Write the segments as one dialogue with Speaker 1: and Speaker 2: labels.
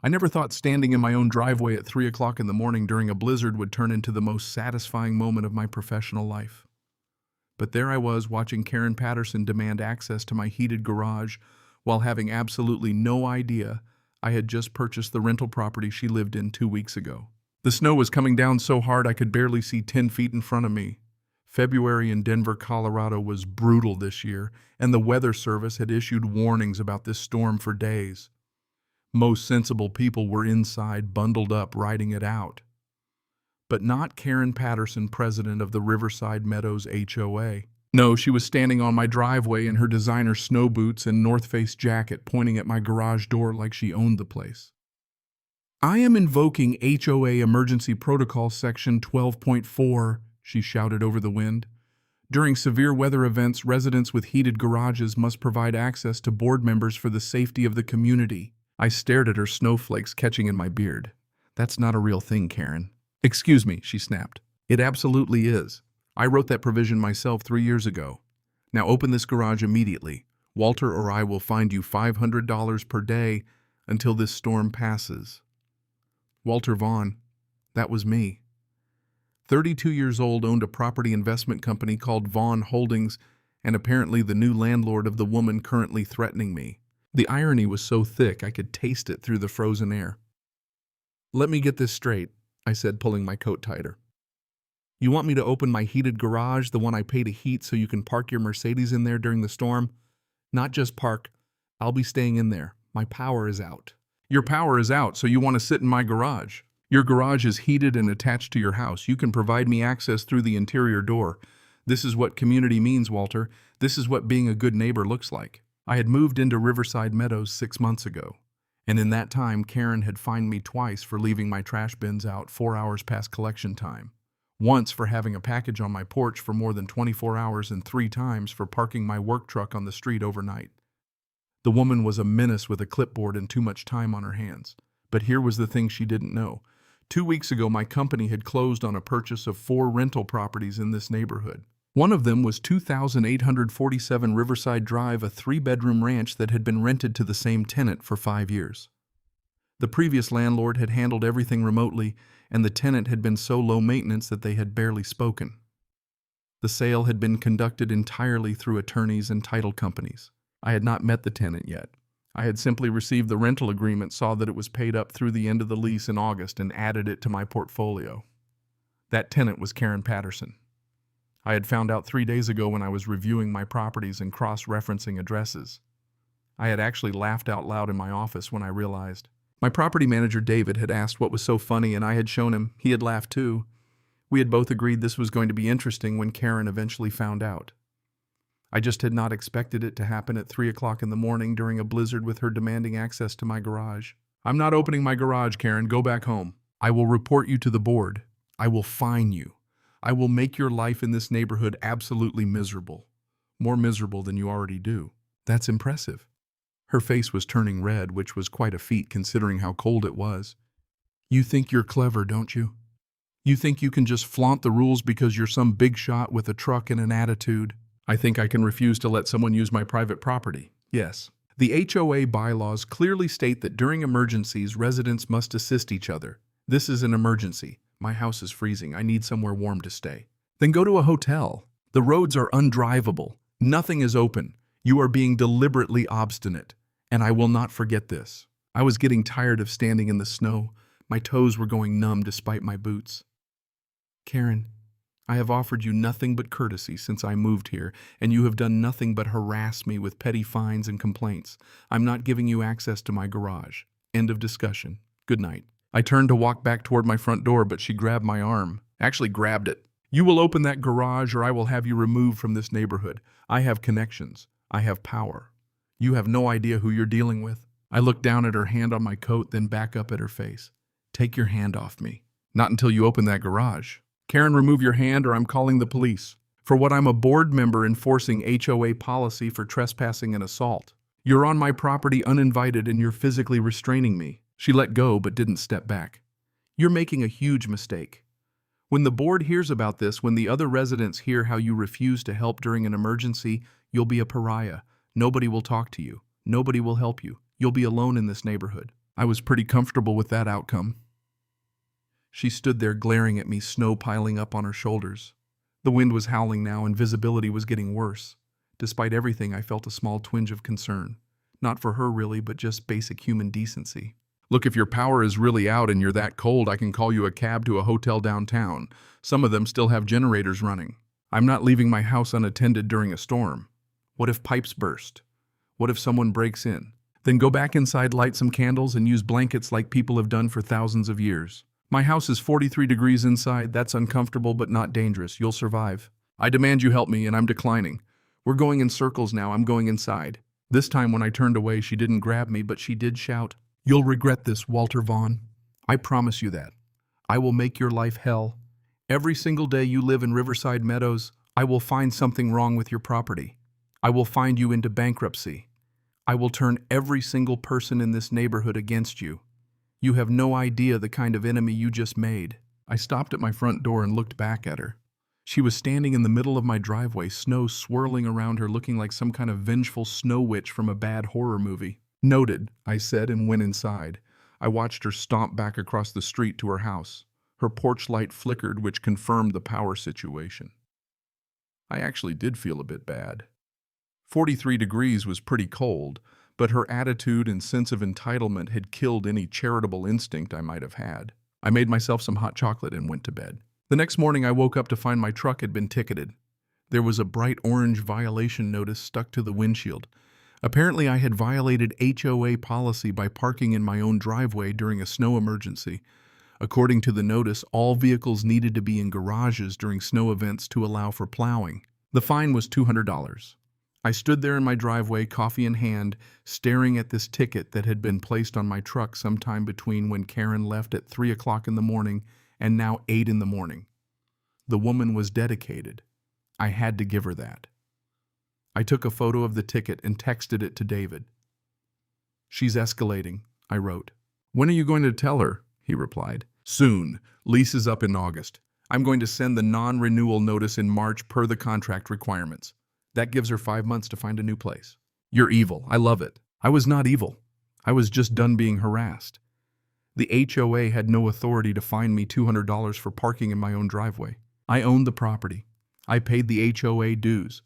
Speaker 1: I never thought standing in my own driveway at 3 o'clock in the morning during a blizzard would turn into the most satisfying moment of my professional life. But there I was watching Karen Patterson demand access to my heated garage while having absolutely no idea I had just purchased the rental property she lived in 2 weeks ago. The snow was coming down so hard I could barely see 10 feet in front of me. February in Denver, Colorado was brutal this year, and the Weather Service had issued warnings about this storm for days. Most sensible people were inside, bundled up, riding it out. But not Karen Patterson, president of the Riverside Meadows HOA. No, she was standing on my driveway in her designer snow boots and North Face jacket, pointing at my garage door like she owned the place. "I am invoking HOA Emergency Protocol Section 12.4, she shouted over the wind. "During severe weather events, residents with heated garages must provide access to board members for the safety of the community." I stared at her, snowflakes catching in my beard. "That's not a real thing, Karen." "Excuse me," she snapped. "It absolutely is. I wrote that provision myself 3 years ago. Now open this garage immediately. Walter or I will find you $500 per day until this storm passes." Walter Vaughn, that was me. 32 years old, owned a property investment company called Vaughn Holdings, and apparently the new landlord of the woman currently threatening me. The irony was so thick I could taste it through the frozen air. "Let me get this straight," I said, pulling my coat tighter. "You want me to open my heated garage, the one I pay to heat so you can park your Mercedes in there during the storm? Not just park. I'll be staying in there. My power is out." "Your power is out, so you want to sit in my garage? Your garage is heated and attached to your house. You can provide me access through the interior door. This is what community means, Walter. This is what being a good neighbor looks like." I had moved into Riverside Meadows 6 months ago, and in that time Karen had fined me twice for leaving my trash bins out 4 hours past collection time. Once for having a package on my porch for more than 24 hours, and 3 times for parking my work truck on the street overnight. The woman was a menace with a clipboard and too much time on her hands. But here was the thing she didn't know. 2 weeks ago, my company had closed on a purchase of 4 rental properties in this neighborhood. One of them was 2847 Riverside Drive, a 3-bedroom ranch that had been rented to the same tenant for 5 years. The previous landlord had handled everything remotely, and the tenant had been so low maintenance that they had barely spoken. The sale had been conducted entirely through attorneys and title companies. I had not met the tenant yet. I had simply received the rental agreement, saw that it was paid up through the end of the lease in August, and added it to my portfolio. That tenant was Karen Patterson. I had found out 3 days ago when I was reviewing my properties and cross-referencing addresses. I had actually laughed out loud in my office when I realized. My property manager, David, had asked what was so funny, and I had shown him. He had laughed too. We had both agreed this was going to be interesting when Karen eventually found out. I just had not expected it to happen at 3 o'clock in the morning during a blizzard with her demanding access to my garage. "I'm not opening my garage, Karen. Go back home. I will report you to the board. I will fine you. I will make your life in this neighborhood absolutely miserable. More miserable than you already do." "That's impressive." Her face was turning red, which was quite a feat considering how cold it was. "You think you're clever, don't you? You think you can just flaunt the rules because you're some big shot with a truck and an attitude. I think I can refuse to let someone use my private property. Yes. The HOA bylaws clearly state that during emergencies, residents must assist each other. This is an emergency. My house is freezing. I need somewhere warm to stay." "Then go to a hotel. The roads are undrivable. Nothing is open. You are being deliberately obstinate, and I will not forget this." I was getting tired of standing in the snow. My toes were going numb despite my boots. "Karen, I have offered you nothing but courtesy since I moved here, and you have done nothing but harass me with petty fines and complaints. I'm not giving you access to my garage. End of discussion. Good night." I turned to walk back toward my front door, but she grabbed my arm. Actually grabbed it. "You will open that garage or I will have you removed from this neighborhood. I have connections. I have power. You have no idea who you're dealing with." I looked down at her hand on my coat, then back up at her face. "Take your hand off me. Not until you open that garage. Karen, remove your hand or I'm calling the police. For what, I'm a board member enforcing HOA policy for trespassing and assault. You're on my property uninvited and you're physically restraining me." She let go but didn't step back. "You're making a huge mistake. When the board hears about this, when the other residents hear how you refuse to help during an emergency, you'll be a pariah. Nobody will talk to you. Nobody will help you. You'll be alone in this neighborhood. I was pretty comfortable with that outcome. She stood there glaring at me, snow piling up on her shoulders. The wind was howling now and visibility was getting worse. Despite everything, I felt a small twinge of concern. Not for her really, but just basic human decency. Look, if your power is really out and you're that cold, I can call you a cab to a hotel downtown. Some of them still have generators running. I'm not leaving my house unattended during a storm. What if pipes burst? What if someone breaks in? Then go back inside, light some candles, and use blankets like people have done for thousands of years. My house is 43 degrees inside. That's uncomfortable but not dangerous. You'll survive. I demand you help me, and I'm declining. We're going in circles now. I'm going inside. This time when I turned away, she didn't grab me, but she did shout, "You'll regret this, Walter Vaughn. I promise you that. I will make your life hell. Every single day you live in Riverside Meadows, I will find something wrong with your property. I will find you into bankruptcy. I will turn every single person in this neighborhood against you. You have no idea the kind of enemy you just made." I stopped at my front door and looked back at her. She was standing in the middle of my driveway, snow swirling around her, looking like some kind of vengeful snow witch from a bad horror movie. "Noted," I said and went inside. I watched her stomp back across the street to her house. Her porch light flickered, which confirmed the power situation. I actually did feel a bit bad. 43 degrees was pretty cold, but her attitude and sense of entitlement had killed any charitable instinct I might have had. I made myself some hot chocolate and went to bed. The next morning I woke up to find my truck had been ticketed. There was a bright orange violation notice stuck to the windshield. Apparently I had violated HOA policy by parking in my own driveway during a snow emergency. According to the notice, all vehicles needed to be in garages during snow events to allow for plowing. The fine was $200. I stood there in my driveway, coffee in hand, staring at this ticket that had been placed on my truck sometime between when Karen left at 3 o'clock in the morning and now 8 in the morning. The woman was dedicated. I had to give her that. I took a photo of the ticket and texted it to David. "She's escalating," I wrote. "When are you going to tell her?" he replied. "Soon. Lease is up in August. I'm going to send the non-renewal notice in March per the contract requirements. That gives her 5 months to find a new place." "You're evil. I love it." I was not evil. I was just done being harassed. The HOA had no authority to fine me $200 for parking in my own driveway. I owned the property. I paid the HOA dues.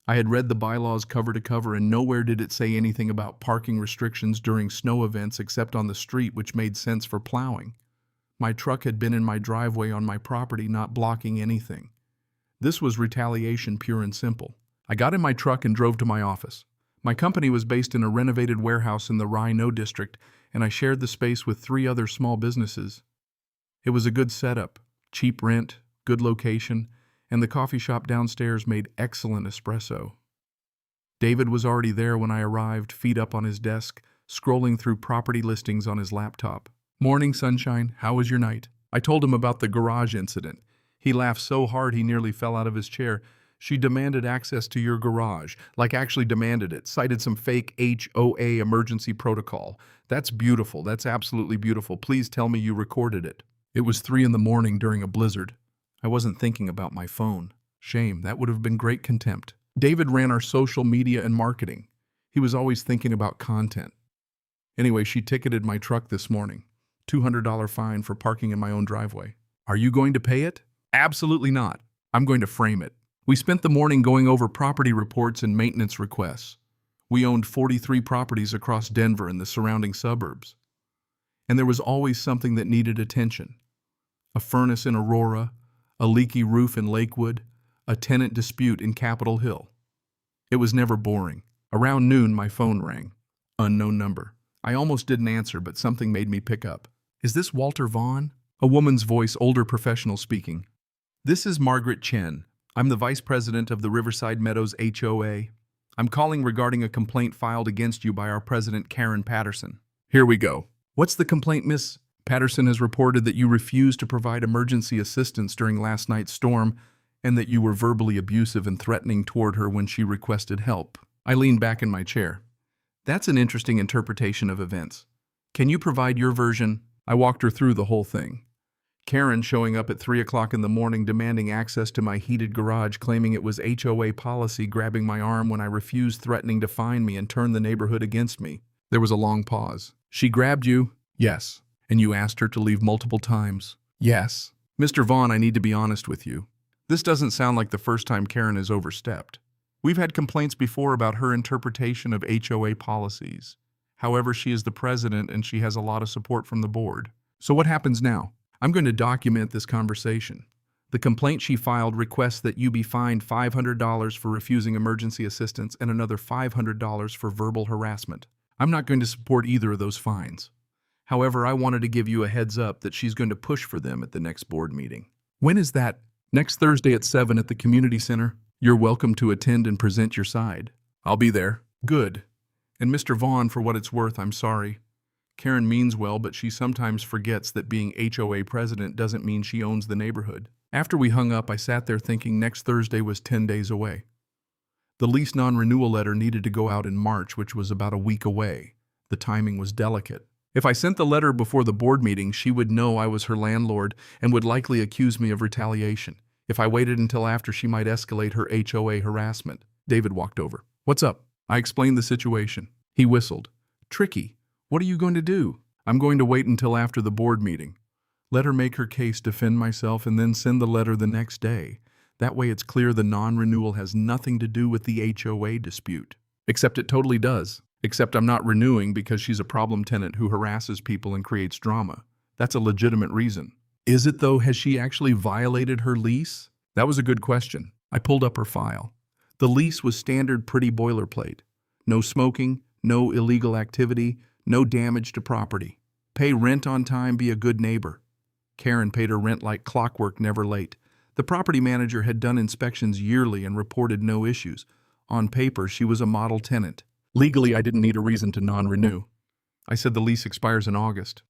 Speaker 1: I had read the bylaws cover to cover, and nowhere did it say anything about parking restrictions during snow events except on the street, which made sense for plowing. My truck had been in my driveway on my property, not blocking anything. This was retaliation, pure and simple. I got in my truck and drove to my office. My company was based in a renovated warehouse in the Rhino district, and I shared the space with 3 other small businesses. It was a good setup, cheap rent, good location, and the coffee shop downstairs made excellent espresso. David was already there when I arrived, feet up on his desk, scrolling through property listings on his laptop. "Morning, sunshine. How was your night?" I told him about the garage incident. He laughed so hard he nearly fell out of his chair. "She demanded access to your garage, like actually demanded it, cited some fake HOA emergency protocol. That's beautiful. That's absolutely beautiful. Please tell me you recorded it." It was 3 in the morning during a blizzard. I wasn't thinking about my phone. Shame, that would have been great contempt. David ran our social media and marketing. He was always thinking about content. Anyway, she ticketed my truck this morning. $200 fine for parking in my own driveway. "Are you going to pay it?" "Absolutely not. I'm going to frame it." We spent the morning going over property reports and maintenance requests. We owned 43 properties across Denver and the surrounding suburbs. And there was always something that needed attention. A furnace in Aurora, a leaky roof in Lakewood, a tenant dispute in Capitol Hill. It was never boring. Around noon, my phone rang. Unknown number. I almost didn't answer, but something made me pick up. "Is this Walter Vaughn?" A woman's voice, older professional speaking. "This is Margaret Chen. I'm the vice president of the Riverside Meadows HOA. I'm calling regarding a complaint filed against you by our president, Karen Patterson." "Here we go. What's the complaint, Miss?" "Patterson has reported that you refused to provide emergency assistance during last night's storm and that you were verbally abusive and threatening toward her when she requested help." I leaned back in my chair. "That's an interesting interpretation of events. Can you provide your version?" I walked her through the whole thing. Karen showing up at 3 o'clock in the morning demanding access to my heated garage, claiming it was HOA policy, grabbing my arm when I refused, threatening to fine me and turn the neighborhood against me. There was a long pause. She grabbed you? Yes. And you asked her to leave multiple times? Yes. Mr. Vaughn, I need to be honest with you. This doesn't sound like the first time Karen has overstepped. We've had complaints before about her interpretation of HOA policies. However, she is the president and she has a lot of support from the board. So what happens now? I'm going to document this conversation. The complaint she filed requests that you be fined $500 for refusing emergency assistance and another $500 for verbal harassment. I'm not going to support either of those fines. However, I wanted to give you a heads up that she's going to push for them at the next board meeting. When is that? Next Thursday at 7 at the community center. You're welcome to attend and present your side. I'll be there. Good. And Mr. Vaughn, for what it's worth, I'm sorry. Karen means well, but she sometimes forgets that being HOA president doesn't mean she owns the neighborhood. After we hung up, I sat there thinking next Thursday was 10 days away. The lease non-renewal letter needed to go out in March, which was about a week away. The timing was delicate. If I sent the letter before the board meeting, she would know I was her landlord and would likely accuse me of retaliation. If I waited until after, she might escalate her HOA harassment. David walked over. What's up? I explained the situation. He whistled. Tricky. What are you going to do? I'm going to wait until after the board meeting. Let her make her case, defend myself, and then send the letter the next day. That way it's clear the non-renewal has nothing to do with the HOA dispute. Except it totally does. Except I'm not renewing because she's a problem tenant who harasses people and creates drama. That's a legitimate reason. Is it though? Has she actually violated her lease? That was a good question. I pulled up her file. The lease was standard, pretty boilerplate. No smoking, no illegal activity, no damage to property. Pay rent on time, be a good neighbor. Karen paid her rent like clockwork, never late. The property manager had done inspections yearly and reported no issues. On paper, she was a model tenant. Legally, I didn't need a reason to non-renew. I said the lease expires in August.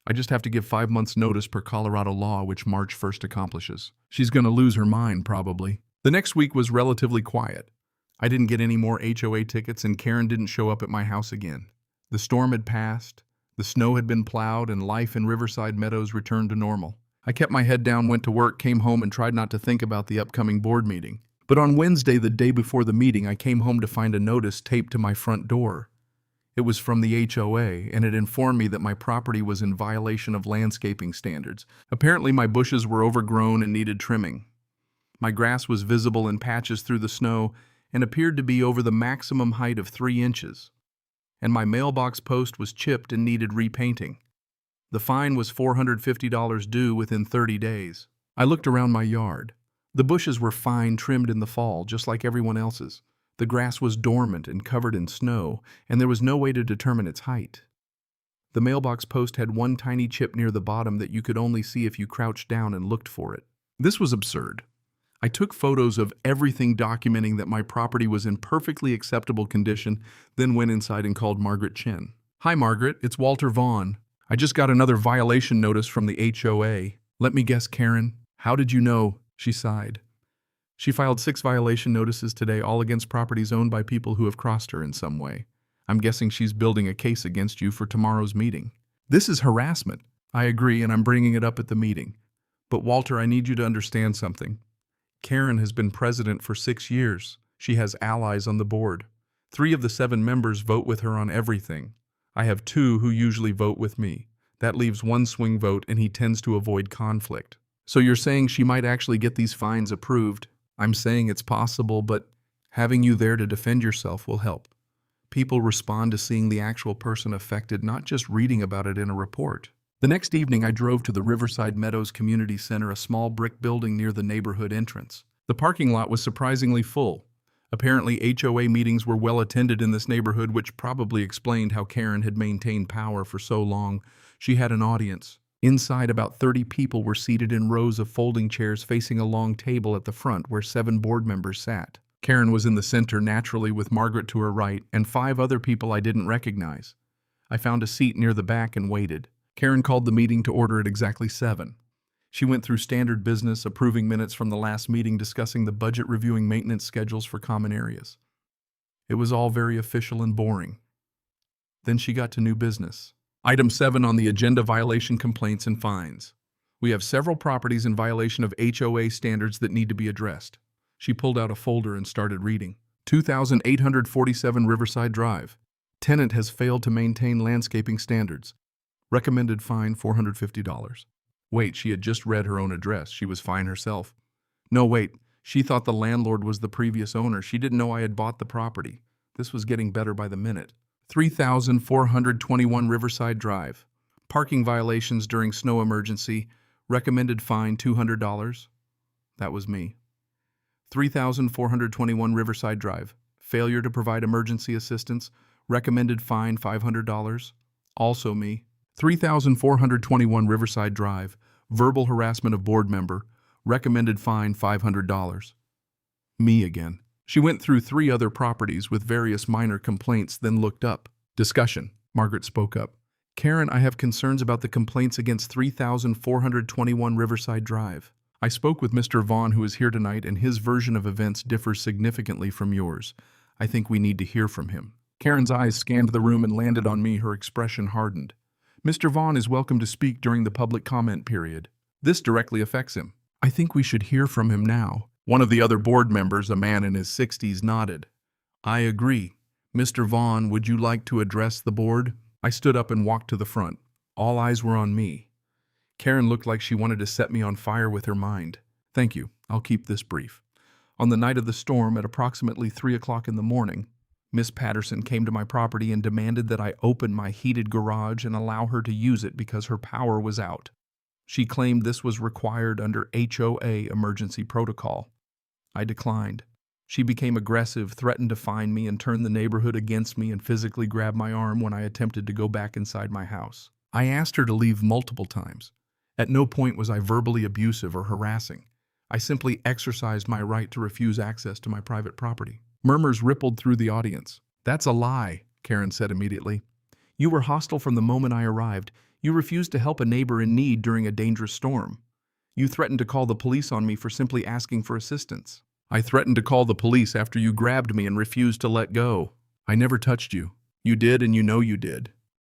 Speaker 1: I just have to give 5 months' notice per Colorado law, which March 1st accomplishes. She's going to lose her mind, probably. The next week was relatively quiet. I didn't get any more HOA tickets, and Karen didn't show up at my house again. The storm had passed, the snow had been plowed, and life in Riverside Meadows returned to normal. I kept my head down, went to work, came home, and tried not to think about the upcoming board meeting. But on Wednesday, the day before the meeting, I came home to find a notice taped to my front door. It was from the HOA, and it informed me that my property was in violation of landscaping standards. Apparently, my bushes were overgrown and needed trimming. My grass was visible in patches through the snow and appeared to be over the maximum height of 3 inches. And my mailbox post was chipped and needed repainting. The fine was $450 due within 30 days. I looked around my yard. The bushes were fine, trimmed in the fall, just like everyone else's. The grass was dormant and covered in snow, and there was no way to determine its height. The mailbox post had one tiny chip near the bottom that you could only see if you crouched down and looked for it. This was absurd. I took photos of everything documenting that my property was in perfectly acceptable condition, then went inside and called Margaret Chen. Hi, Margaret, it's Walter Vaughn. I just got another violation notice from the HOA. Let me guess, Karen. How did you know? She sighed. She filed 6 violation notices today, all against properties owned by people who have crossed her in some way. I'm guessing she's building a case against you for tomorrow's meeting. This is harassment. I agree, and I'm bringing it up at the meeting. But Walter, I need you to understand something. Karen has been president for 6 years. She has allies on the board. 3 of the 7 members vote with her on everything. I have 2 who usually vote with me. That leaves 1 swing vote, and he tends to avoid conflict. So you're saying she might actually get these fines approved? I'm saying it's possible, but having you there to defend yourself will help. People respond to seeing the actual person affected, not just reading about it in a report. The next evening, I drove to the Riverside Meadows Community Center, a small brick building near the neighborhood entrance. The parking lot was surprisingly full. Apparently, HOA meetings were well attended in this neighborhood, which probably explained how Karen had maintained power for so long. She had an audience. Inside, about 30 people were seated in rows of folding chairs facing a long table at the front where 7 board members sat. Karen was in the center naturally, with Margaret to her right and 5 other people I didn't recognize. I found a seat near the back and waited. Karen called the meeting to order at exactly 7. She went through standard business, approving minutes from the last meeting, discussing the budget, reviewing maintenance schedules for common areas. It was all very official and boring. Then she got to new business. Item 7 on the agenda: violation complaints and fines. We have several properties in violation of HOA standards that need to be addressed. She pulled out a folder and started reading. 2847 Riverside Drive, Tenant has failed to maintain landscaping standards. Recommended fine $450. Wait, she had just read her own address. She was fine herself. No, wait. She thought the landlord was the previous owner. She didn't know I had bought the property. This was getting better by the minute. 3,421 Riverside Drive. Parking violations during snow emergency. Recommended fine $200. That was me. 3,421 Riverside Drive. Failure to provide emergency assistance. Recommended fine $500. Also me. 3,421 Riverside Drive. Verbal harassment of board member. Recommended fine $500. Me again. She went through 3 other properties with various minor complaints, then looked up. Discussion. Margaret spoke up. Karen, I have concerns about the complaints against 3,421 Riverside Drive. I spoke with Mr. Vaughn, who is here tonight, and his version of events differs significantly from yours. I think we need to hear from him. Karen's eyes scanned the room and landed on me. Her expression hardened. Mr. Vaughn is welcome to speak during the public comment period. This directly affects him. I think we should hear from him now. One of the other board members, a man in his 60s, nodded. I agree. Mr. Vaughn, would you like to address the board? I stood up and walked to the front. All eyes were on me. Karen looked like she wanted to set me on fire with her mind. Thank you. I'll keep this brief. On the night of the storm, at approximately 3 o'clock in the morning, Miss Patterson came to my property and demanded that I open my heated garage and allow her to use it because her power was out. She claimed this was required under HOA emergency protocol. I declined. She became aggressive, threatened to fine me, and turned the neighborhood against me and physically grabbed my arm when I attempted to go back inside my house. I asked her to leave multiple times. At no point was I verbally abusive or harassing. I simply exercised my right to refuse access to my private property. Murmurs rippled through the audience. That's a lie, Karen said immediately. You were hostile from the moment I arrived. You refused to help a neighbor in need during a dangerous storm. You threatened to call the police on me for simply asking for assistance. I threatened to call the police after you grabbed me and refused to let go. I never touched you. You did, and you know you did.